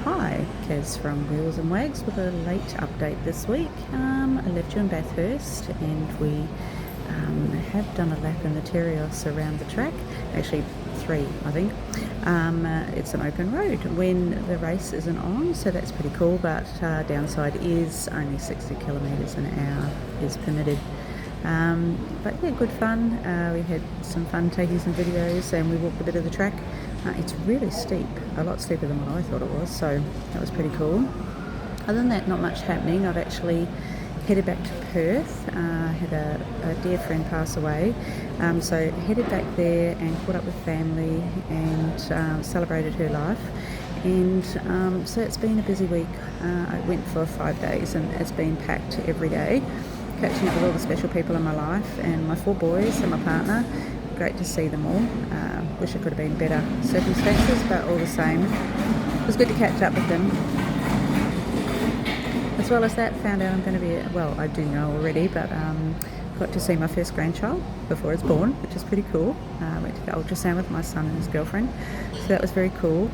Hi, Kaz from Wheels and Wags with a late update this week. I left you in Bathurst and we have done a lap in the Terios around the track, actually 3 I think. It's an open road when the race isn't on, so that's pretty cool, but downside is only 60 kilometres an hour is permitted. But yeah, good fun. We had some fun taking some videos and we walked a bit of the track. It's really steep, a lot steeper than what I thought it was, so that was pretty cool. Other than that, not much happening. I've actually headed back to Perth. Had a dear friend pass away, so headed back there and caught up with family and celebrated her life. And so it's been a busy week. I went for 5 days and it's been packed every day, catching up with all the special people in my life and my 4 boys and my partner. Great to see them all. Wish it could have been better circumstances, but all the same, it was good to catch up with them. As well as that, found out I'm going to be, well, I do know already, but got to see my first grandchild before it's born, which is pretty cool. Went to the ultrasound with my son and his girlfriend, so that was very cool.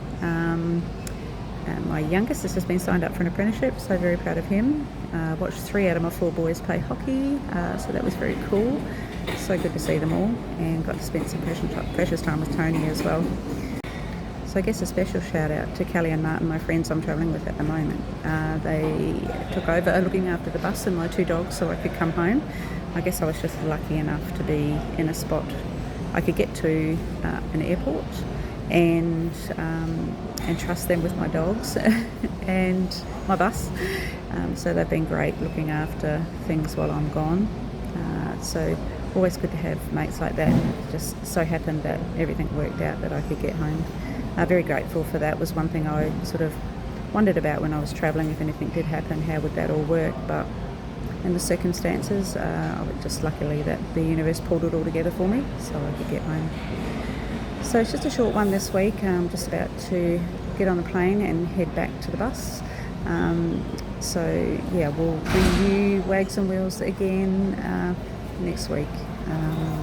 My youngest has just been signed up for an apprenticeship, so very proud of him. Watched 3 out of my 4 boys play hockey, so that was very cool. So good to see them all, and got to spend some precious time with Tony as well. So I guess a special shout out to Kelly and Martin, my friends I'm travelling with at the moment. They took over looking after the bus and my 2 dogs so I could come home. I guess I was just lucky enough to be in a spot I could get to an airport and trust them with my dogs and my bus. So they've been great looking after things while I'm gone. So always good to have mates like that. It just so happened that everything worked out that I could get home. Very grateful for that. Was one thing I sort of wondered about when I was travelling. If anything did happen, how would that all work? But in the circumstances, I was just luckily that the universe pulled it all together for me so I could get home. So it's just a short one this week. I'm just about to get on the plane and head back to the bus. So yeah, we'll review Wags and Wheels again next week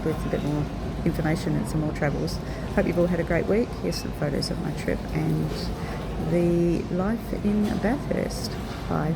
with a bit more information and some more travels. Hope you've all had a great week. Here's some photos of my trip and the life in Bathurst. Bye.